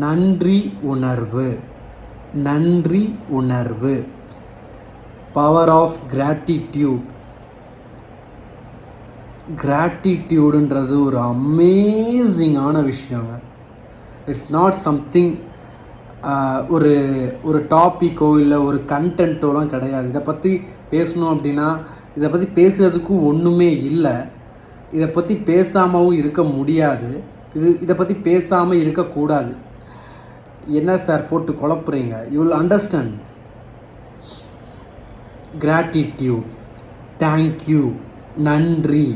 நன்றி உணர்வு. நன்றி உணர்வு. Power of gratitude. கிராட்டிடியூடுன்றது ஒரு அமேசிங்கான விஷயங்க. இட்ஸ் நாட் சம்திங் ஒரு ஒரு டாப்பிக்கோ இல்லை ஒரு கண்டென்ட்டோலாம் கிடையாது. இதை பற்றி பேசணும் அப்படின்னா இதை பற்றி பேசுகிறதுக்கும் ஒன்றுமே இல்லை. இதை பற்றி பேசாமவும் இருக்க முடியாது. இதை பற்றி பேசாமல் இருக்கக்கூடாது. என்ன சார் போட்டு குழப்புறீங்க? You will understand. Gratitude, thank you, நன்றி.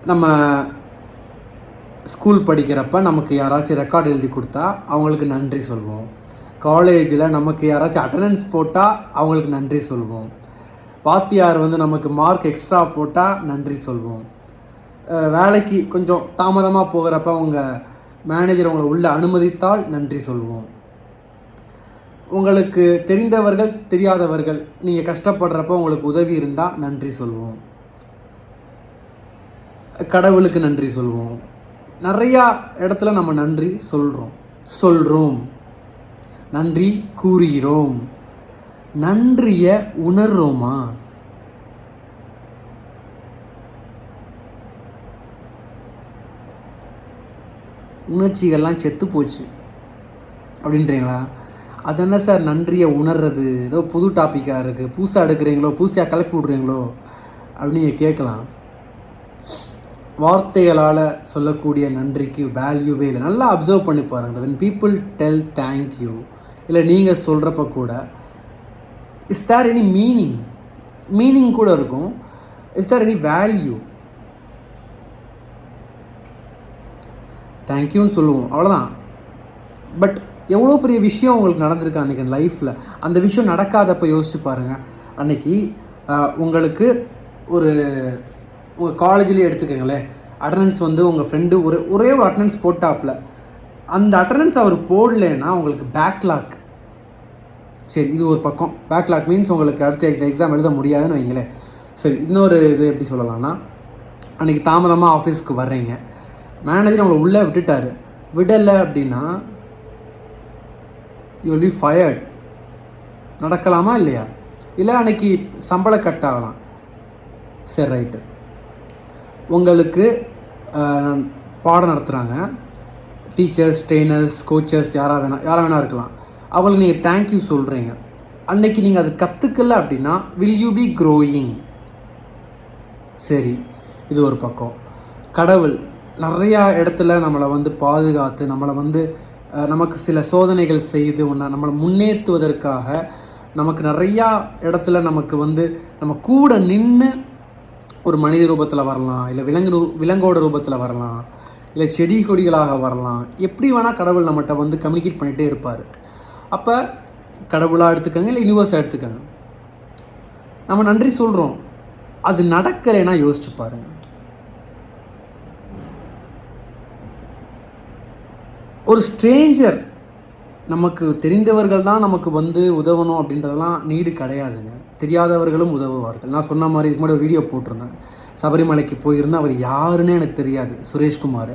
நம்ம ஸ்கூல் படிக்கிறப்ப நமக்கு யாராச்சும் ரெக்கார்டு எழுதி கொடுத்தா அவங்களுக்கு நன்றி சொல்வோம். காலேஜில் நமக்கு யாராச்சும் அட்டண்டன்ஸ் போட்டால் அவங்களுக்கு நன்றி சொல்வோம். வாத்தியார் நமக்கு மார்க் எக்ஸ்ட்ரா போட்டால் நன்றி சொல்வோம். வேலைக்கு கொஞ்சம் தாமதமாக போகிறப்ப அவங்க மேனேஜர் உங்களை உள்ளே அனுமதித்தால் நன்றி சொல்வோம். உங்களுக்கு தெரிந்தவர்கள் தெரியாதவர்கள் நீங்கள் கஷ்டப்படுறப்ப உங்களுக்கு உதவி இருந்தால் நன்றி சொல்வோம். கடவுளுக்கு நன்றி சொல்வோம். நிறையா இடத்துல நம்ம நன்றி சொல்கிறோம். நன்றி கூறுகிறோம். நன்றியை உணர்றோமா? உணர்ச்சிகள்லாம் செத்து போச்சு அப்படின்றீங்களா? அது என்ன சார் நன்றியை உணர்றது? ஏதோ புது டாப்பிக்காக இருக்குது, புதுசாக எடுக்கிறீங்களோ, புதுசாக கிளப்பி விட்றீங்களோ அப்படின்னு கேட்கலாம். வார்த்தைகளால் சொல்லக்கூடிய நன்றிக்கு வேல்யூவே இல்லை. நல்லா அப்சர்வ் பண்ணி பாருங்கள். when people tell thank you இல்லை நீங்கள் சொல்கிறப்ப கூட இஸ் தேர் எனி மீனிங் கூட இருக்கும். Is there any value? தேங்க்யூன்னு சொல்லுவோம், அவ்வளோதான். பட் எவ்வளோ பெரிய விஷயம் உங்களுக்கு நடந்திருக்கு அன்றைக்கி அந்த லைஃப்பில். அந்த விஷயம் நடக்காதப்போ யோசிச்சு பாருங்கள். அன்றைக்கி உங்களுக்கு உங்கள் காலேஜ்லேயே எடுத்துக்கங்களேன், அட்டண்டன்ஸ் உங்கள் ஃப்ரெண்டு ஒரே ஒரு அட்டண்டன்ஸ் போட்டாப்பில். அந்த அட்டண்டன்ஸ் அவர் போடலைன்னா உங்களுக்கு பேக்லாக். சரி, இது ஒரு பக்கம். பேக்லாக் மீன்ஸ் உங்களுக்கு அடுத்த இந்த எக்ஸாம் எழுத முடியாதுன்னு வைங்களேன். சரி, இன்னொரு இது எப்படி சொல்லலாம்னா, அன்றைக்கி தாமதமாக ஆஃபீஸ்க்கு வர்றீங்க, மேனேஜர் உங்களை உள்ளே விடலை அப்படின்னா யூ வில் பி ஃபயர்ட். நடக்கலாமா இல்லையா? இல்லை அன்றைக்கி சம்பளம் கட் ஆகலாம். சரி, ரைட்டு. உங்களுக்கு பாடம் நடத்துகிறாங்க, டீச்சர்ஸ், ட்ரெயினர்ஸ், கோச்சர்ஸ், யாராக வேணா இருக்கலாம். அவங்களுக்கு நீங்கள் தேங்க்யூ சொல்கிறீங்க. அன்னைக்கு நீங்கள் அது கற்றுக்கல அப்படின்னா வில் யூ பி க்ரோயிங்? சரி, இது ஒரு பக்கம். கடவுள் நிறையா இடத்துல நம்மளை பாதுகாத்து நம்மளை நமக்கு சில சோதனைகள் செய்து நம்மளை முன்னேற்றுவதற்காக நமக்கு நிறையா இடத்துல நமக்கு நம்ம கூட நின்று ஒரு மனித ரூபத்தில் வரலாம், இல்லை விலங்கோட ரூபத்தில் வரலாம், இல்லை செடி கொடிகளாக வரலாம். எப்படி வேணால் கடவுள் நம்மகிட்ட கம்யூனிகேட் பண்ணிகிட்டே இருப்பார். அப்போ கடவுளாக எடுத்துக்கோங்க, இல்லை யூனிவர்ஸாக எடுத்துக்கோங்க, நம்ம நன்றி சொல்கிறோம். அது நடக்கலைன்னா யோசிச்சு பாருங்கள். ஒரு ஸ்ட்ரேஞ்சர், நமக்கு தெரிந்தவர்கள் தான் நமக்கு உதவணும் அப்படின்றதெல்லாம் நீடு கிடையாதுங்க. தெரியாதவர்களும் உதவுவார்கள். நான் சொன்ன மாதிரி இதுக்கு முன்னாடி ஒரு வீடியோ போட்டிருந்தேன். சபரிமலைக்கு போயிருந்தேன், அவர் யாருன்னே எனக்கு தெரியாது, சுரேஷ்குமார்.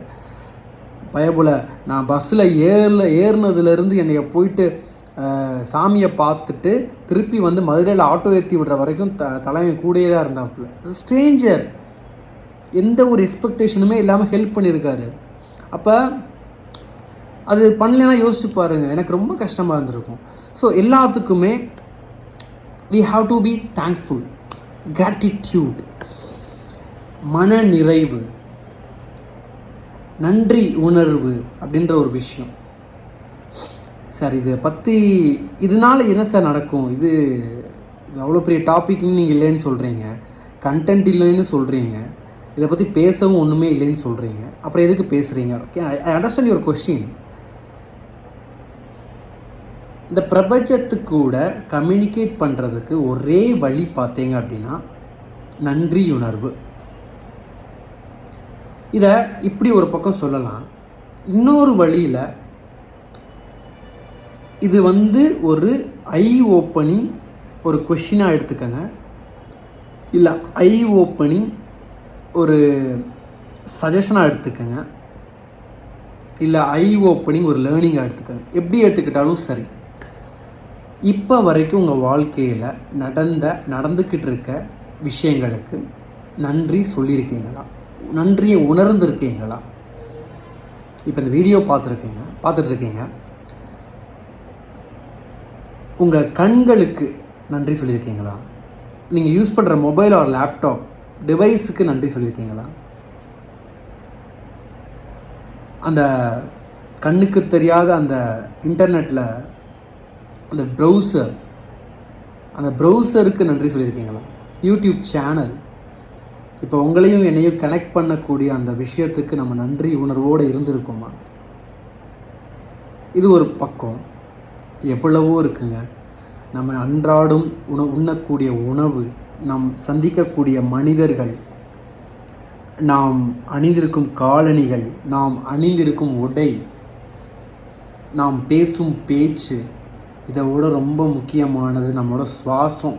பயபோல் நான் பஸ்ஸில் ஏறினதுலேருந்து என்னைய போயிட்டு சாமியை பார்த்துட்டு திருப்பி மதுரையில் ஆட்டோ ஏற்றி விடுற வரைக்கும் தலைமை கூடயே தான் இருந்தாப்புல. ஸ்ட்ரேஞ்சர், எந்த ஒரு எக்ஸ்பெக்டேஷனுமே இல்லாமல் ஹெல்ப் பண்ணியிருக்காரு. அப்போ அது பண்ணலைன்னா யோசிச்சு பாருங்கள், எனக்கு ரொம்ப கஷ்டமாக இருந்திருக்கும். ஸோ எல்லாத்துக்குமே we have to be thankful. gratitude, மன நிறைவு, நன்றி உணர்வு அப்படின்ற ஒரு விஷயம். சார் இதை பற்றி இதனால் என்ன சார் நடக்கும்? இது அவ்வளோ பெரிய டாபிக்னு நீங்கள் இல்லைன்னு சொல்கிறீங்க, கண்டென்ட் இல்லைன்னு சொல்கிறீங்க, இதை பற்றி பேசவும் ஒன்றுமே இல்லைன்னு சொல்கிறீங்க, அப்புறம் எதுக்கு பேசுகிறீங்க? Okay, I understand your question. இந்த பிரபஞ்சத்துக்கு கூட கம்யூனிகேட் பண்ணுறதுக்கு ஒரே வழி பார்த்தீங்க அப்படின்னா நன்றியுணர்வு. இதை இப்படி ஒரு பக்கம் சொல்லலாம். இன்னொரு வழியில் இது ஒரு ஐ ஓப்பனிங் ஒரு கொஷினாக எடுத்துக்கங்க, இல்லை ஐ ஓப்பனிங் ஒரு சஜஷனாக எடுத்துக்கங்க. இல்லை ஐ ஓப்பனிங் ஒரு லேர்னிங்காக எடுத்துக்கோங்க. எப்படி எடுத்துக்கிட்டாலும் சரி, இப்போ வரைக்கும் உங்கள் வாழ்க்கையில் நடந்துக்கிட்டு இருக்க விஷயங்களுக்கு நன்றி சொல்லியிருக்கீங்களா? நன்றியை உணர்ந்திருக்கீங்களா? இப்போ இந்த வீடியோ பார்த்துட்ருக்கீங்க. உங்கள் கண்களுக்கு நன்றி சொல்லியிருக்கீங்களா? நீங்கள் யூஸ் பண்ணுற மொபைல் ஆர் லேப்டாப் டிவைஸுக்கு நன்றி சொல்லியிருக்கீங்களா? அந்த கண்ணுக்கு தெரியாத அந்த இன்டர்நெட்டில் அந்த ப்ரௌசருக்கு நன்றி சொல்லியிருக்கீங்களா? யூடியூப் சேனல், இப்போ உங்களையும் என்னையும் கனெக்ட் பண்ணக்கூடிய அந்த விஷயத்துக்கு நம்ம நன்றி உணர்வோடு இருந்திருக்கோமா? இது ஒரு பக்கம். எவ்வளவோ இருக்குங்க. நம்ம அன்றாடும் உண்ணக்கூடிய உணவு, நாம் சந்திக்கக்கூடிய மனிதர்கள், நாம் அணிந்திருக்கும் காலணிகள், நாம் அணிந்திருக்கும் உடை, நாம் பேசும் பேச்சு, இதை விட ரொம்ப முக்கியமானது நம்மளோட சுவாசம்.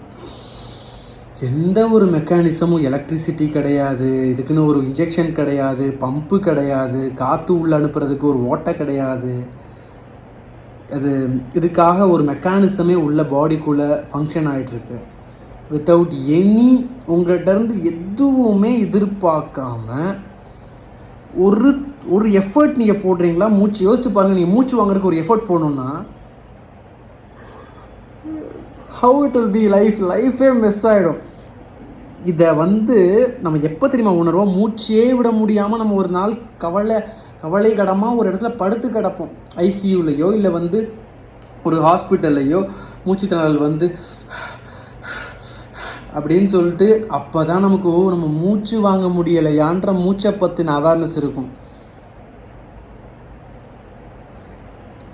எந்த ஒரு மெக்கானிசமும், எலக்ட்ரிசிட்டி கிடையாது, இதுக்குன்னு ஒரு இன்ஜெக்ஷன் கிடையாது, பம்பு கிடையாது, காற்று உள்ளே அனுப்புறதுக்கு ஒரு ஓட்டை கிடையாது. இதுக்காக ஒரு மெக்கானிசமே உள்ள பாடிக்குள்ளே ஃபங்க்ஷன் ஆகிட்டுருக்கு. வித்தவுட் எனி உங்கள்கிட்டருந்து எதுவுமே எதிர்பார்க்காம ஒரு எஃபர்ட் நீங்கள் போடுறீங்களா? மூச்சு யோசிச்சு பாருங்கள். நீங்கள் மூச்சு வாங்குறதுக்கு ஒரு எஃபர்ட் போடணுன்னா ஹவு இட் வில் பி லைஃபே மிஸ் ஆகிடும். இதை நம்ம எப்போ தெரியுமா உணர்வோம்? மூச்சே விட முடியாமல் நம்ம ஒரு நாள் கவலை கடமாக ஒரு இடத்துல படுத்து கிடப்போம். ஐசியூலையோ இல்லை ஒரு ஹாஸ்பிட்டல்லையோ மூச்சு திணறல் அப்படின்னு சொல்லிட்டு அப்போ தான் நமக்கு நம்ம மூச்சு வாங்க முடியலையான்ற மூச்சை பற்றின அவேர்னஸ் இருக்கும்.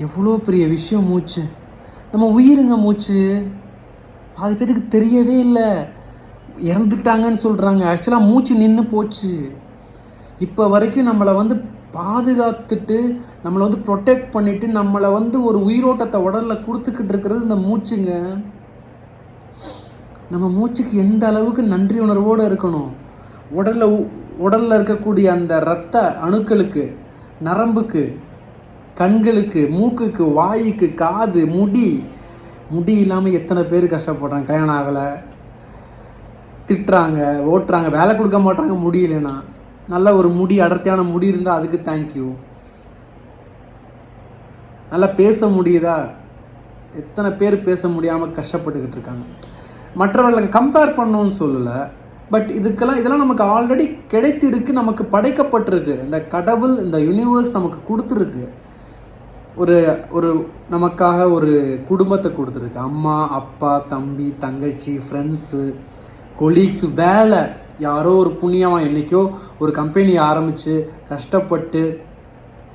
எவ்வளோ பெரிய விஷயம் மூச்சு. நம்ம உயிருங்க மூச்சு. பாதி பேருக்கு தெரியவே இல்லை, இறந்துட்டாங்கன்னு சொல்கிறாங்க. ஆக்சுவலாக மூச்சு நின்று போச்சு. இப்போ வரைக்கும் நம்மளை பாதுகாத்துட்டு, நம்மளை ப்ரொடெக்ட் பண்ணிவிட்டு, நம்மளை ஒரு உயிரோட்டத்தை உடலில் கொடுத்துக்கிட்டு இருக்கிறது இந்த மூச்சுங்க. நம்ம மூச்சுக்கு எந்த அளவுக்கு நன்றி உணர்வோடு இருக்கணும். உடலில் இருக்கக்கூடிய அந்த இரத்த அணுக்களுக்கு, நரம்புக்கு, கண்களுக்கு, மூக்குக்கு, வாய்க்கு, காது, முடி இல்லாமல் எத்தனை பேர் கஷ்டப்படுறாங்க. கல்யாணம் ஆகலை, திட்டுறாங்க, ஓட்டுறாங்க, வேலை கொடுக்க மாட்டாங்க முடியலன்னா. நல்ல ஒரு அடர்த்தியான முடி இருந்தால் அதுக்கு தேங்க்யூ. நல்லா பேச முடியுதா? எத்தனை பேர் பேச முடியாமல் கஷ்டப்பட்டுக்கிட்டு இருக்காங்க. மற்றவர்களுக்கு கம்பேர் பண்ணணும்னு சொல்லலை, பட் இதெல்லாம் நமக்கு ஆல்ரெடி கிடைத்திருக்கு, நமக்கு படைக்கப்பட்டிருக்கு. இந்த கடவுள், இந்த யூனிவர்ஸ் நமக்கு கொடுத்துருக்கு. ஒரு நமக்காக ஒரு குடும்பத்தை கொடுத்துருக்கு. அம்மா, அப்பா, தம்பி, தங்கச்சி, ஃப்ரெண்ட்ஸு, கொலீக்ஸு, வேலை. யாரோ ஒரு புண்ணியமாக என்றைக்கோ ஒரு கம்பெனி ஆரம்பித்து கஷ்டப்பட்டு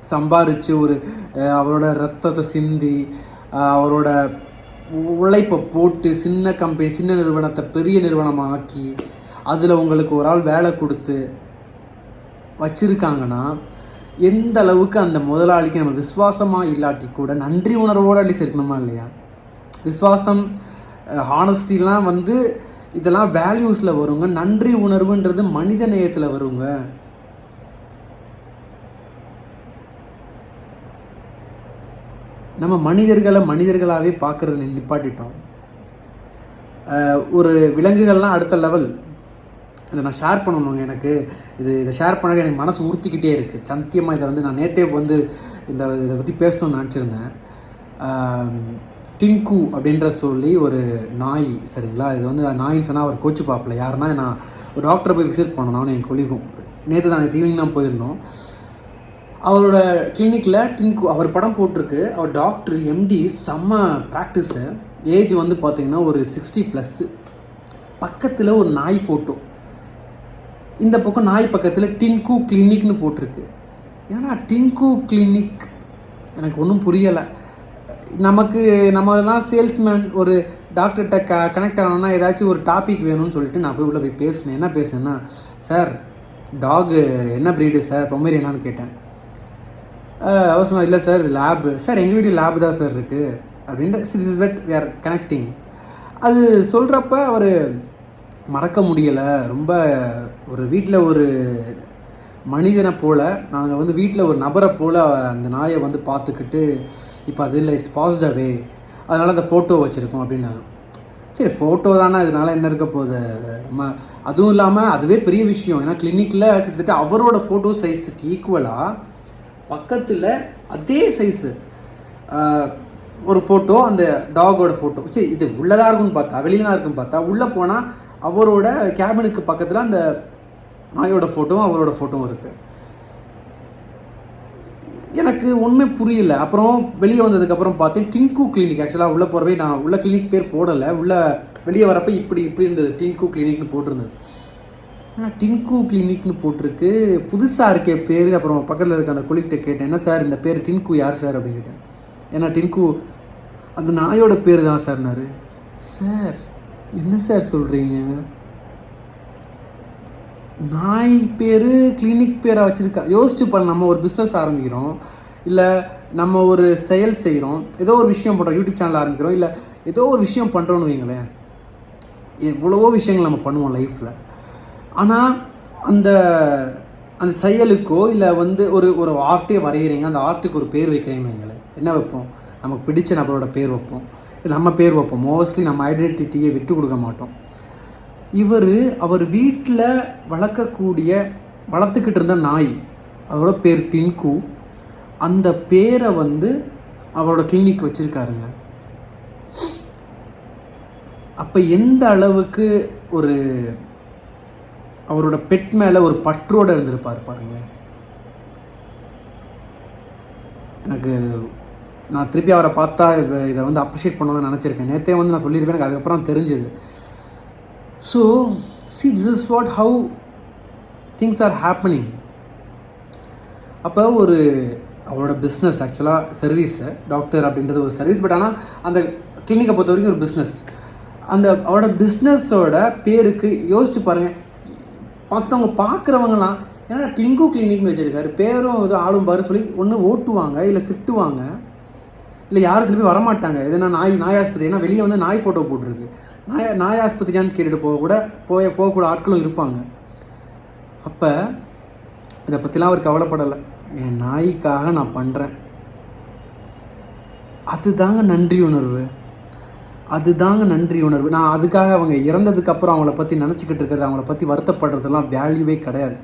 சம்பாரித்து அவரோட ரத்தத்தை சிந்தி அவரோட உழைப்பை போட்டு சின்ன கம்பெனி, சின்ன நிறுவனத்தை பெரிய நிறுவனமாக ஆக்கி அதில் உங்களுக்கு ஒரு ஆள் வேலை கொடுத்து வச்சுருக்காங்கன்னா எந்த அளவுக்கு அந்த முதலாளிக்கு நம்ம விசுவாசமாக இல்லாட்டி கூட நன்றி உணர்வோடு அட்லீஸ்ட் இருக்கணுமா இல்லையா? விசுவாசம், ஹானஸ்டிலாம் இதெல்லாம் வேல்யூஸில் வருங்க. நன்றி உணர்வுன்றது மனித நேயத்தில் வருங்க. நம்ம மனிதர்களாகவே பார்க்குறது நிப்பாட்டிட்டோம். ஒரு விலங்குகள்லாம் அடுத்த லெவல். இதை நான் ஷேர் பண்ணணுங்க. இதை ஷேர் பண்ண எனக்கு மனசு உறுத்திக்கிட்டே இருக்குது. சத்தியமாக இதை நான் நேற்றே இதை பற்றி பேசணும்னு நினச்சிருந்தேன். டிங்கு அப்படின்ற சொல்லி ஒரு நாய், சரிங்களா? இது நாயின்னு சொன்னால் அவர் கோச்சு பார்ப்பல. யாருன்னா, நான் ஒரு டாக்டரை போய் விசிட் பண்ணோம், நானும் என் கொலிகும். நேற்று ஈவினிங் தான் போயிருந்தோம். அவரோட கிளினிக்கில் டிங்கு அவர் படம் போட்டிருக்கு. அவர் டாக்டர், எம்டி, செம்ம ப்ராக்டிஸு. ஏஜ் பார்த்திங்கன்னா ஒரு 60+. பக்கத்தில் ஒரு நாய் ஃபோட்டோ, இந்த பக்கம் நாய் பக்கத்தில் டிங்கு கிளினிக்னு போட்டிருக்கு. ஏன்னா டிங்கு கிளினிக் எனக்கு ஒன்றும் புரியலை. நம்மலாம் சேல்ஸ்மேன் ஒரு டாக்டர்கிட்ட கனெக்ட் ஆகணும்னா ஏதாச்சும் ஒரு டாபிக் வேணும்னு சொல்லிட்டு நான் உள்ளே போய் பேசினேன். என்ன பேசினேன்னா, சார் டாகு என்ன ப்ரீடு சார், பொமேரியனான்னு கேட்டேன். அவசரம் இல்லை சார், இது லேபு சார், எங்கள் வீட்டு லேபு தான் சார் இருக்குது அப்படின்ட்டு. Is what we are connecting. அது சொல்கிறப்ப அவர் மறக்க முடியலை. ரொம்ப ஒரு வீட்டில் மனிதனை போல் நாங்கள் வந்து வீட்டில் ஒரு நபரை போல் அந்த நாயை வந்து பார்த்துக்கிட்டு இப்போ அது இல்லை இட்ஸ் பாசிட்டிவே அதனால் அந்த ஃபோட்டோ வச்சுருக்கோம் அப்படின்னாங்க. சரி ஃபோட்டோ தானே இதனால் என்ன இருக்க போகுது, நம்ம அதுவும் இல்லாமல் அதுவே பெரிய விஷயம். ஏன்னா கிளினிக்கில் கிட்டத்தட்ட அவரோட ஃபோட்டோ சைஸுக்கு ஈக்குவலாக பக்கத்தில் அதே சைஸு ஒரு ஃபோட்டோ, அந்த டாகோட ஃபோட்டோ. சரி இது உள்ளதாக இருக்குன்னு பார்த்தா வெளியில் தான் இருக்குன்னு பார்த்தா உள்ளே போனால் அவரோட கேபினுக்கு பக்கத்தில் அந்த நாயோட ஃபோட்டோவும் அவரோட ஃபோட்டோவும் இருக்குது. எனக்கு ஒன்றுமே புரியல. அப்புறம் வெளியே வந்ததுக்கப்புறம் பார்த்தேன் டின்கு கிளினிக். ஆக்சுவலாக உள்ளே போகிறவே நான் உள்ள கிளினிக் பேர் போடலை, உள்ளே வெளியே வரப்போ இப்படி இருந்தது, டின்கு கிளினிக்னு போட்டிருந்தது. ஆனால் டின்கு கிளினிக்னு போட்டிருக்கு, புதுசாக இருக்கே பேர். அப்புறம் பக்கத்தில் இருக்க அந்த கொலிக்கிட்ட கேட்டேன், என்ன சார் இந்த பேர் டின்கு யார் சார் அப்படின்னு கேட்டேன். ஏன்னா டின்கு அந்த நாயோட பேர் தான் சார்னாரு. சார் என்ன சார் சொல்கிறீங்க, நாய் பேர் கிளினிக் பேராக வச்சுருக்கா? யோசிச்சு பாரு, நம்ம ஒரு பிஸ்னஸ் ஆரம்பிக்கிறோம், இல்லை நம்ம ஒரு செயல் செய்கிறோம், ஏதோ ஒரு விஷயம் பண்ணுறோம், யூடியூப் சேனல் ஆரம்பிக்கிறோம், இல்லை ஏதோ ஒரு விஷயம் பண்ணுறோன்னு வைங்களேன். எவ்வளவோ விஷயங்கள் நம்ம பண்ணுவோம் லைஃப்பில். ஆனால் அந்த அந்த செயலுக்கோ இல்லை வந்து ஒரு ஆர்ட்டே வரைகிறீங்க, அந்த ஆர்ட்டுக்கு ஒரு பேர் வைக்கிறீங்கன்னு வைங்களேன். என்ன வைப்போம், நமக்கு பிடிச்ச நபரோட பேர் வைப்போம், நம்ம பேர் வைப்போம். மோஸ்ட்லி நம்ம ஐடென்டிட்டியை விட்டு கொடுக்க மாட்டோம். அவர் வீட்டில் வளர்த்துக்கிட்டு இருந்த நாய், அதோட பேர் டின்கு. அந்த பேரை வந்து அவரோட கிளினிக் வச்சுருக்காருங்க. அப்போ எந்த அளவுக்கு ஒரு அவரோட பெட் மேலே ஒரு பற்றோடு இருந்திருப்பார் பாருங்களேன். எனக்கு நான் திருப்பி அவரை பார்த்தா இதை வந்து அப்ரிஷியேட் பண்ணணும்னு நினச்சிருக்கேன். நேற்றே வந்து நான் சொல்லியிருப்பேன், எனக்கு அதுக்கப்புறம் தெரிஞ்சுது. So see this is what how things are happening. அப்போ அவரோட பிஸ்னஸ் ஆக்சுவலாக சர்வீஸு, டாக்டர் அப்படின்றது ஒரு சர்வீஸ். பட் ஆனால் அந்த கிளினிக்கை பொறுத்த வரைக்கும் ஒரு பிஸ்னஸ். அவரோட பிஸ்னஸோட பேருக்கு யோசிச்சு பாருங்கள். மற்றவங்க பார்க்குறவங்களாம் ஏன்னா டின்கு கிளினிக்னு வச்சுருக்காரு, பேரும் இது ஆடும் பாரு சொல்லி ஒன்று ஓட்டுவாங்க, இல்லை திட்டுவாங்க, இல்லை யாரும் சில பேர் வரமாட்டாங்க. எதுனா நாய் ஆஸ்பத்திரி, ஏன்னா வெளியே வந்து நாய் ஃபோட்டோ போட்டிருக்கு, நாய் ஆஸ்பத்திரியான்னு கேட்டுட்டு போகக்கூட ஆட்களும் இருப்பாங்க. அப்போ இதை பற்றிலாம் அவர் கவலைப்படலை. என் நாய்க்காக நான் பண்ணுறேன், அதுதாங்க நன்றி உணர்வு. நான் அதுக்காக அவங்க இறந்ததுக்கப்புறம் அவங்கள பற்றி நினச்சிக்கிட்டு இருக்கிறது, அவங்கள பற்றி வருத்தப்படுறதுலாம் வேல்யூவே கிடையாது.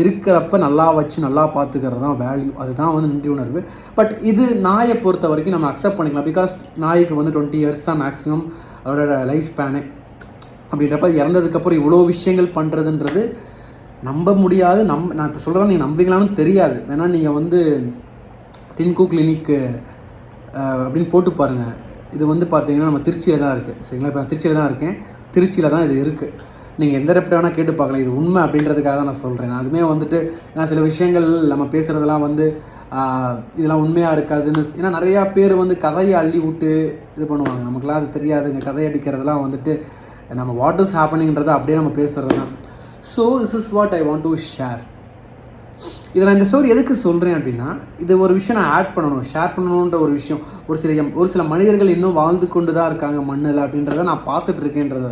இருக்கிறப்ப நல்லா வச்சு நல்லா பார்த்துக்கிறது தான் வேல்யூ. அதுதான் வந்து நன்றி உணர்வு. பட் இது நாயை பொறுத்த வரைக்கும் நம்ம அக்செப்ட் பண்ணிக்கலாம். பிகாஸ் நாய்க்கு வந்து 20 years தான் மேக்ஸிமம் அதோட லைஃப் ஸ்பேனு. அப்படின்றப்ப இறந்ததுக்கப்புறம் இவ்வளோ விஷயங்கள் பண்ணுறதுன்றது நம்ப முடியாது. நான் இப்போ சொல்கிறேன், நீங்கள் நம்புவீங்களான்னு தெரியாது. வேணால் நீங்கள் வந்து டின்கு கிளினிக்கு அப்படின்னு போட்டு பாருங்கள். இது வந்து பார்த்தீங்கன்னா நம்ம திருச்சியில் தான் இருக்குது, சரிங்களா? இப்போ நான் திருச்சியில் தான் இருக்கேன், திருச்சியில் தான் இது இருக்குது. நீங்கள் எந்த ரெப்ட வேணால் கேட்டு பார்க்கலாம். இது உண்மை அப்படின்றதுக்காக தான் நான் சொல்கிறேன். நான் அதுவுமே வந்துட்டு ஏன்னா சில விஷயங்கள் நம்ம பேசுகிறதெல்லாம் வந்து இதெல்லாம் உண்மையாக இருக்காதுன்னு, ஏன்னா நிறையா பேர் வந்து கதையை அள்ளி விட்டு இது பண்ணுவாங்க. நமக்குலாம் அது தெரியாதுங்க. கதை அடிக்கிறதுலாம் வந்துட்டு நம்ம வாட் இஸ் ஹேப்பனிங்கிறத அப்படியே நம்ம பேசுகிறது தான். So this is what I want to share. இதில் இந்த ஸ்டோரி எதுக்கு சொல்கிறேன் அப்படின்னா, இது ஒரு விஷயம் நான் ஆட் பண்ணணும், ஷேர் பண்ணணுன்ற ஒரு விஷயம். ஒரு சில மனிதர்கள் இன்னும் வாழ்ந்து கொண்டு தான் இருக்காங்க மண்ணில் அப்படின்றத நான் பார்த்துட்ருக்கேன்றத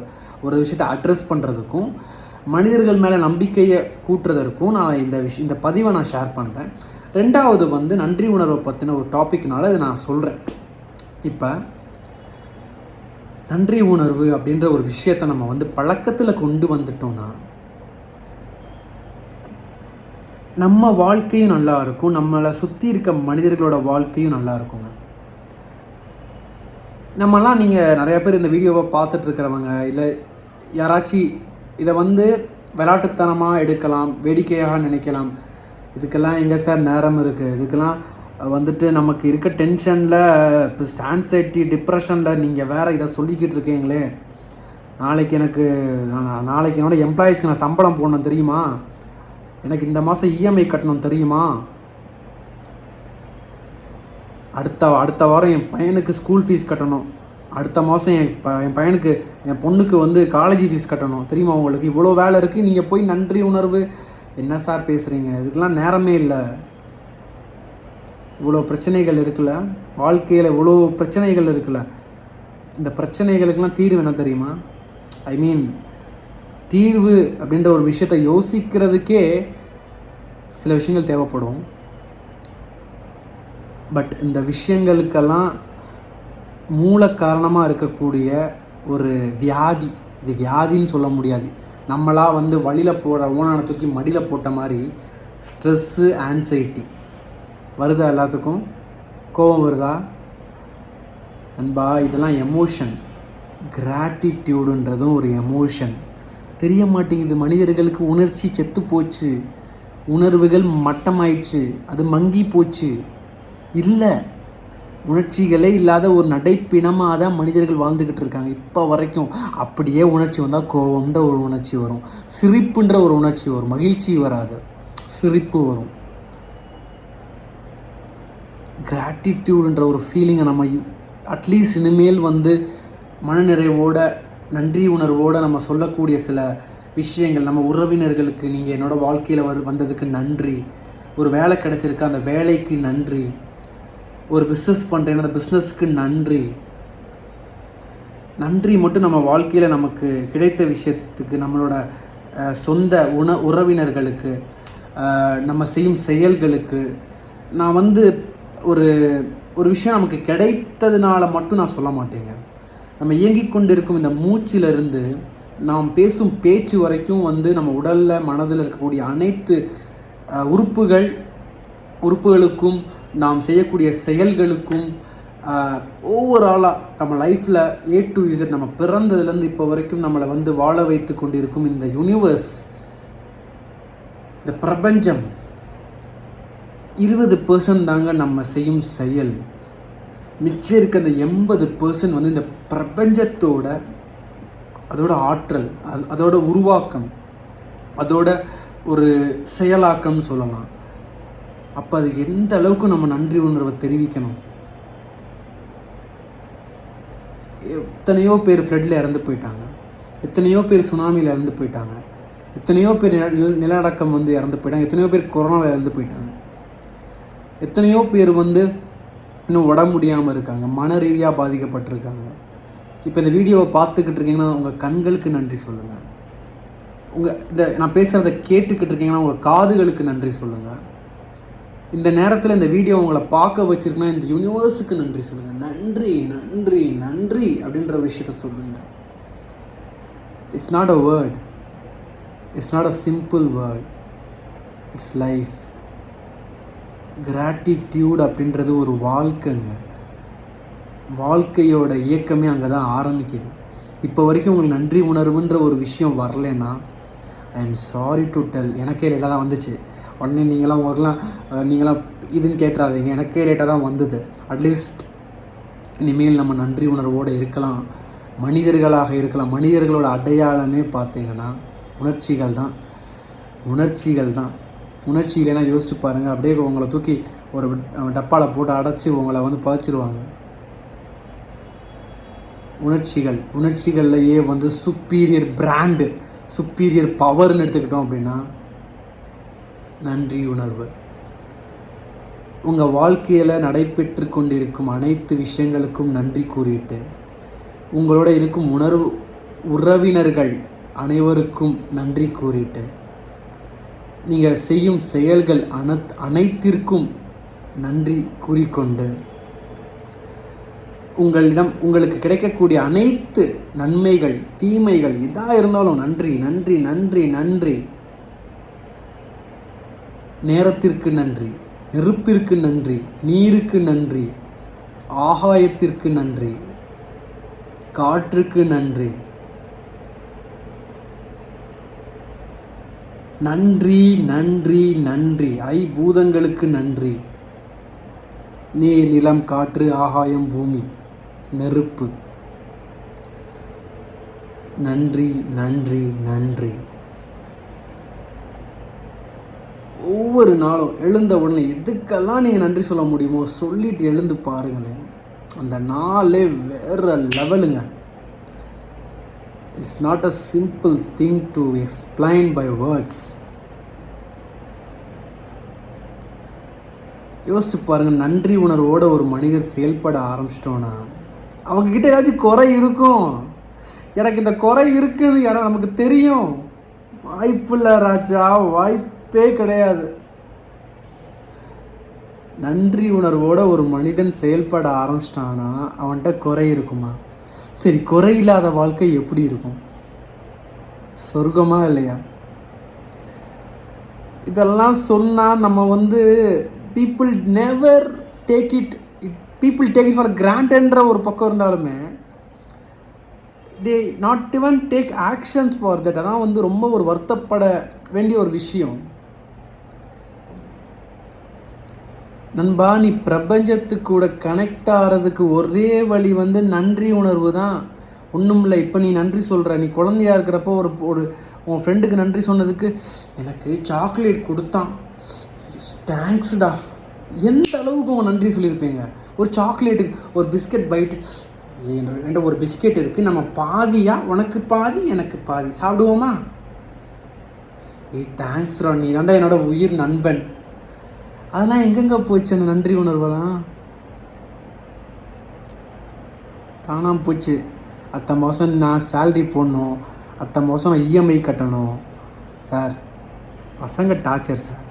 ஒரு விஷயத்தை அட்ரெஸ் பண்ணுறதுக்கும், மனிதர்கள் மேலே நம்பிக்கையை கூட்டுறதற்கும் நான் இந்த பதிவை நான் ஷேர் பண்ணுறேன். ரெண்டாவது வந்து நன்றி உணர்வை பற்றின ஒரு டாபிக்னால இதை நான் சொல்கிறேன். இப்போ நன்றி உணர்வு அப்படின்ற ஒரு விஷயத்தை நம்ம வந்து பழக்கத்தில் கொண்டு வந்துட்டோம்னா நம்ம வாழ்க்கையும் நல்லா இருக்கும், நம்மளை சுற்றி இருக்க மனிதர்களோட வாழ்க்கையும் நல்லா இருக்குங்க. நம்மலாம் நீங்கள் நிறையா பேர் இந்த வீடியோவை பார்த்துட்ருக்கிறவங்க, இல்லை யாராச்சும் இதை வந்து விளையாட்டுத்தனமாக எடுக்கலாம், வேடிக்கையாக நினைக்கலாம். இதுக்கெல்லாம் எங்கே சார் நேரம் இருக்குது, இதுக்கெல்லாம் வந்துட்டு நமக்கு இருக்க டென்ஷனில் இப்போ ஆன்சைட்டி டிப்ரெஷனில் நீங்கள் வேறு இதை சொல்லிக்கிட்டு இருக்கீங்களே, நாளைக்கு என்னோட எம்ப்ளாயீஸ்க்கு நான் சம்பளம் போடணும் தெரியுமா, எனக்கு இந்த மாதம் இஎம்ஐ கட்டணும் தெரியுமா, அடுத்த வாரம் என் பையனுக்கு ஸ்கூல் ஃபீஸ் கட்டணும், அடுத்த மாதம் என் பையனுக்கு என் பொண்ணுக்கு வந்து காலேஜ் ஃபீஸ் கட்டணும் தெரியுமா, உங்களுக்கு இவ்வளோ வேலை இருக்குது, நீங்கள் போய் நன்றி உணர்வு என்ன சார் பேசுகிறீங்க, இதுக்கெலாம் நேரமே இல்லை. இவ்வளோ பிரச்சனைகள் இருக்குல்ல வாழ்க்கையில், இவ்வளோ பிரச்சனைகள் இருக்குல்ல, இந்த பிரச்சனைகளுக்கெல்லாம் தீர்வு என்ன தெரியுமா? தீர்வு அப்படின்ற ஒரு விஷயத்தை யோசிக்கிறதுக்கே சில விஷயங்கள் தேவைப்படும். பட் இந்த விஷயங்களுக்கெல்லாம் மூல காரணமாக இருக்கக்கூடிய ஒரு வியாதி, இது வியாதின்னு சொல்ல முடியாது, நம்மளாக வழியில் போகிற ஓனான தூக்கி மடியில் போட்ட மாதிரி ஸ்ட்ரெஸ்ஸு, ஆன்சைட்டி வருதா? எல்லாத்துக்கும் கோபம் வருதா? நண்பா, இதெல்லாம் எமோஷன். கிராட்டிடியூடுன்றதும் ஒரு எமோஷன். தெரிய மாட்டேங்குது மனிதர்களுக்கு. உணர்ச்சி செத்து போச்சு, உணர்வுகள் மட்டமாயிடுச்சு, அது மங்கி போச்சு. இல்லை, உணர்ச்சிகளே இல்லாத ஒரு நடைப்பிணமாக தான் மனிதர்கள் வாழ்ந்துக்கிட்டு இருக்காங்க இப்போ வரைக்கும். அப்படியே உணர்ச்சி வந்தால் கோபம்ன்ற ஒரு உணர்ச்சி வரும், சிரிப்புன்ற ஒரு உணர்ச்சி வரும், மகிழ்ச்சி வராது, சிரிப்பு வரும். கிராட்டிடியூடுன்ற ஒரு ஃபீலிங்கை நம்ம அட்லீஸ்ட் இனிமேல் மனநிறைவோட, நன்றி உணர்வோடு நம்ம சொல்லக்கூடிய சில விஷயங்கள், நம்ம உறவினர்களுக்கு நீங்கள் என்னோடய வாழ்க்கையில் வந்ததுக்கு நன்றி, ஒரு வேலை கிடச்சிருக்கு அந்த வேலைக்கு நன்றி, ஒரு பிஸ்னஸ் பண்ணுறேன் அந்த பிஸ்னஸ்க்கு நன்றி. நன்றி மட்டும் நம்ம வாழ்க்கையில் நமக்கு கிடைத்த விஷயத்துக்கு, நம்மளோட சொந்த உறவினர்களுக்கு, நம்ம செய்யும் செயல்களுக்கு. நான் ஒரு ஒரு விஷயம் நமக்கு கிடைத்ததுனால மட்டும் நான் சொல்ல மாட்டேங்க. நம்ம இயங்கி கொண்டிருக்கும் இந்த மூச்சிலிருந்து நாம் பேசும் பேச்சு வரைக்கும் நம்ம உடலில் மனதில் இருக்கக்கூடிய அனைத்து உறுப்புகளுக்கும், நாம் செய்யக்கூடிய செயல்களுக்கும், ஓவராலாக நம்ம லைஃப்பில் A to Z, நம்ம பிறந்ததுலேருந்து இப்போ வரைக்கும் நம்மளை வாழ வைத்து கொண்டிருக்கும் இந்த யூனிவர்ஸ், இந்த பிரபஞ்சம் 20% தாங்க நம்ம செய்யும் செயல். மிச்சம் இருக்க அந்த 80% இந்த பிரபஞ்சத்தோட, அதோட ஆற்றல், அதோட உருவாக்கம், அதோட ஒரு செயலாக்கம்னு சொல்லலாம். அப்போ அது எந்த அளவுக்கு நம்ம நன்றி உணர்வை தெரிவிக்கணும். எத்தனையோ பேர் ஃப்ளட்டில் இறந்து போயிட்டாங்க, எத்தனையோ பேர் சுனாமியில் இறந்து போயிட்டாங்க, எத்தனையோ பேர் நிலநடுக்கம் இறந்து போயிட்டாங்க, எத்தனையோ பேர் கொரோனாவில் இறந்து போயிட்டாங்க, எத்தனையோ பேர் இன்னும் உடம்பு முடியாமல் இருக்காங்க, மன ரீதியாக பாதிக்கப்பட்டிருக்காங்க. இப்போ இந்த வீடியோவை பார்த்துக்கிட்டு இருக்கீங்கன்னா உங்கள் கண்களுக்கு நன்றி சொல்லுங்கள். இந்த நான் பேசுகிறத கேட்டுக்கிட்டு இருக்கீங்கன்னா உங்கள் காதுகளுக்கு நன்றி சொல்லுங்கள். இந்த நேரத்தில் இந்த வீடியோ உங்களை பார்க்க வச்சுருக்குன்னா இந்த யூனிவர்ஸுக்கு நன்றி சொல்லுங்கள். நன்றி நன்றி நன்றி அப்படின்ற விஷயத்த சொல்லுங்கள். It's not a word, it's not a simple word, it's life. Gratitude அப்படின்றது ஒரு வாழ்க்கைங்க. வாழ்க்கையோட இயக்கமே அங்கே தான் ஆரம்பிக்குது. இப்போ வரைக்கும் உங்களுக்கு நன்றி உணர்வுன்ற ஒரு விஷயம் வரலைன்னா I am sorry to tell. எனக்கே லேட்டாக தான் வந்துச்சு. உடனே நீங்களாம் இதுன்னு கேட்டுறாதீங்க, எனக்கே லேட்டாக தான் வந்தது. அட்லீஸ்ட் இனிமேல் நம்ம நன்றி உணர்வோடு இருக்கலாம், மனிதர்களாக இருக்கலாம். மனிதர்களோட அடையாளமே பார்த்தீங்கன்னா உணர்ச்சிகள் தான். உணர்ச்சி இல்லைன்னா யோசிச்சு பாருங்கள், அப்படியே உங்களை தூக்கி ஒரு டப்பாவில் போட்டு அடைச்சி உங்களை புதைச்சிருவாங்க. உணர்ச்சிகள்லையே சுப்பீரியர் பிராண்டு, சுப்பீரியர் பவர்னு எடுத்துக்கிட்டோம் அப்படின்னா நன்றி உணர்வு. உங்கள் வாழ்க்கையில் நடைபெற்று கொண்டிருக்கும் அனைத்து விஷயங்களுக்கும் நன்றி கூறிட்டு, உங்களோட இருக்கும் உறவினர்கள் அனைவருக்கும் நன்றி கூறிட்டு, நீங்கள் செய்யும் செயல்கள் அனைத்திற்கும் நன்றி கூறிக்கொண்டு, உங்களுக்கு கிடைக்கக்கூடிய அனைத்து நன்மைகள், தீமைகள் எதாக இருந்தாலும் நன்றி நன்றி நன்றி நன்றி. நேரத்திற்கு நன்றி, நெருப்பிற்கு நன்றி, நீருக்கு நன்றி, ஆகாயத்திற்கு நன்றி, காற்றுக்கு நன்றி. நன்றி நன்றி நன்றி. ஐம்பூதங்களுக்கு நன்றி. நீர், நிலம், காற்று, ஆகாயம், பூமி, நெருப்பு. நன்றி நன்றி நன்றி. ஒவ்வொரு நாளும் எழுந்த உடனே எதுக்கெல்லாம் நீங்கள் நன்றி சொல்ல முடியுமோ சொல்லிட்டு எழுந்து பாருங்களேன். அந்த நாளே வேற லெவலுங்க. It's not a simple thing to explain by words. யோசிச்சு பாருங்கள், நன்றி உணர்வோடு ஒரு மனிதர் செயல்பட ஆரம்பிச்சிட்டோன்னா அவங்கக்கிட்ட ஏதாச்சும் குறை இருக்கும். எனக்கு இந்த குறை இருக்குன்னு யாரும் நமக்கு தெரியும். வாய்ப்பில்லை ராஜா, வாய்ப்பே கிடையாது. நன்றி உணர்வோட ஒரு மனிதன் செயல்பட ஆரம்பிச்சிட்டானா அவன்கிட்ட குறை இருக்குமா? சரி, குறை இல்லாத வாழ்க்கை எப்படி இருக்கும்? சொர்க்கமா இல்லையா? இதெல்லாம் சொன்னால் நம்ம people never take it people take it for கிராண்டட்ன்ற ஒரு பக்கம் இருந்தாலுமே they not even take actions for that. அதான் ரொம்ப ஒரு வருத்தப்பட வேண்டிய ஒரு விஷயம். நண்பா, நீ பிரபஞ்சத்துக்கு கூட கனெக்ட் ஆகிறதுக்கு ஒரே வழி நன்றி உணர்வு தான். ஒன்றும் இல்லை. இப்போ நீ நன்றி சொல்கிற, நீ குழந்தையாக இருக்கிறப்போ ஒரு உன் ஃப்ரெண்டுக்கு நன்றி சொன்னதுக்கு எனக்கு சாக்லேட் கொடுத்தான், தேங்க்ஸ்டா, எந்த அளவுக்கு உன் நன்றி சொல்லியிருப்பீங்க? ஒரு சாக்லேட்டுக்கு, ஒரு பிஸ்கட் பைட்டு, ரெண்டு ஒரு பிஸ்கெட் இருக்குது, நம்ம பாதியாக, உனக்கு பாதி எனக்கு பாதி சாப்பிடுவோமா? தேங்க்ஸ்ரா, நீ தாண்டா என்னோட உயிர் நண்பன். அதெல்லாம் எங்கெங்க போச்சு? அந்த நன்றி உணர்வெல்லாம் காணாமல் போச்சு. அடுத்த மாதம் நான் சேல்ரி போடணும், அடுத்த மாதம் நான் இஎம்ஐ கட்டணும். சார், பசங்க டார்ச்சர் சார்.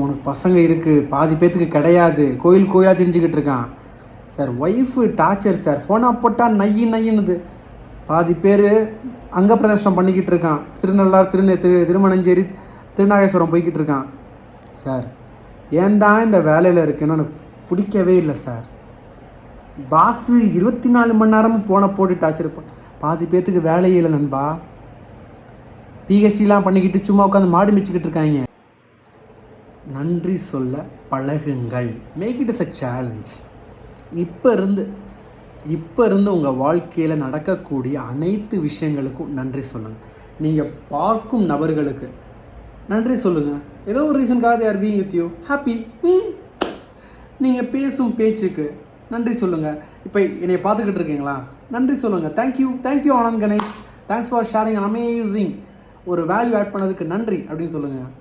உனக்கு பசங்க இருக்குது, பாதி பேத்துக்கு கிடையாது, கோயிலாக தெரிஞ்சுக்கிட்டு இருக்கான் சார். Wife torture sir. ஃபோனாக போட்டால் நையின்னுது. பாதி பேர் அங்க பிரதர்ஷனம் பண்ணிக்கிட்டு இருக்கான். திருநள்ளார், திருமணஞ்சேரி, திருநாகேஸ்வரம் போய்கிட்டு இருக்கான் சார். ஏன் தான் இந்த வேலையில் இருக்குன்னு எனக்கு பிடிக்கவே இல்லை சார். பாஸு 24 மணி நேரமும் போனை போட்டு டார்ச்சர் பாதி பேர்த்துக்கு வேலையே இல்லை நண்பா. பிஹெச்டிலாம் பண்ணிக்கிட்டு சும்மா உட்காந்து மாடு மிச்சிக்கிட்டு இருக்காங்க. நன்றி சொல்ல பழகுங்கள். Make it is a challenge. இப்போ இருந்து உங்கள் வாழ்க்கையில் நடக்கக்கூடிய அனைத்து விஷயங்களுக்கும் நன்றி சொல்லுங்கள். நீங்கள் பார்க்கும் நபர்களுக்கு நன்றி சொல்லுங்கள். ஏதோ ஒரு ரீசனுக்காக they are being with you happy. நீங்கள் பேசும் பேச்சுக்கு நன்றி சொல்லுங்கள். இப்போ என்னை பார்த்துக்கிட்டு இருக்கீங்களா? நன்றி சொல்லுங்கள். Thank you Anand Ganesh, thanks for sharing an amazing. ஒரு வேல்யூ ஆட் பண்ணதுக்கு நன்றி அப்படின்னு சொல்லுங்கள்.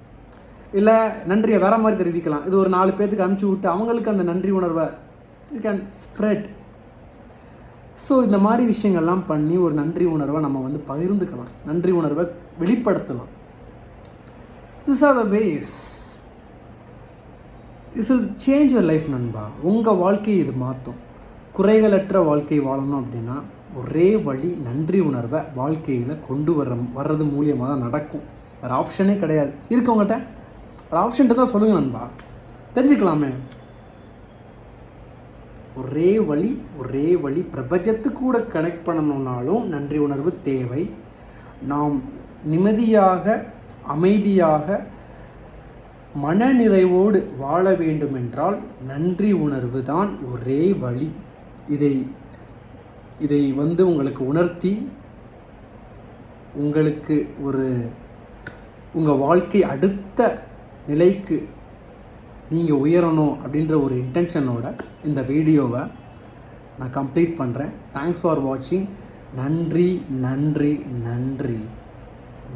இல்லை, நன்றியை வேறு மாதிரி தெரிவிக்கலாம். இது ஒரு 4 பேர்த்துக்கு அனுப்பிச்சி விட்டு அவங்களுக்கு அந்த நன்றி உணர்வை யூ கேன் ஸ்ப்ரெட். ஸோ இந்த மாதிரி விஷயங்கள்லாம் பண்ணி ஒரு நன்றி உணர்வை நம்ம பகிர்ந்துக்கலாம், நன்றி உணர்வை வெளிப்படுத்தலாம். These are the ways. This will change your life நண்பா. உங்கள் வாழ்க்கையை இது மாற்றும். குறைகளற்ற வாழ்க்கை வாழணும் அப்படின்னா ஒரே வழி நன்றி உணர்வை வாழ்க்கையில் கொண்டு வர்றது மூலியமாக தான் நடக்கும். வேறு ஆப்ஷனே கிடையாது. இருக்கவங்ககிட்ட ஒரு ஆப்ஷன்ட்டு தான் சொல்லுங்கள் நண்பா, தெரிஞ்சுக்கலாமே. ஒரே வழி பிரபஞ்சத்துக்கு கூட கனெக்ட் பண்ணணுன்னாலும் நன்றி உணர்வு தேவை. நாம் நிம்மதியாக, அமைதியாக, மனநிறைவோடு வாழ வேண்டுமென்றால் நன்றி உணர்வு தான் ஒரே வழி. இதை உங்களுக்கு உணர்த்தி உங்களுக்கு உங்கள் வாழ்க்கை அடுத்த நிலைக்கு நீங்கள் உயரணும் அப்படின்ற ஒரு இன்டென்ஷனோட இந்த வீடியோவை நான் கம்ப்ளீட் பண்ணுறேன். தேங்க்ஸ் ஃபார் வாட்சிங். நன்றி.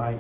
பாய்.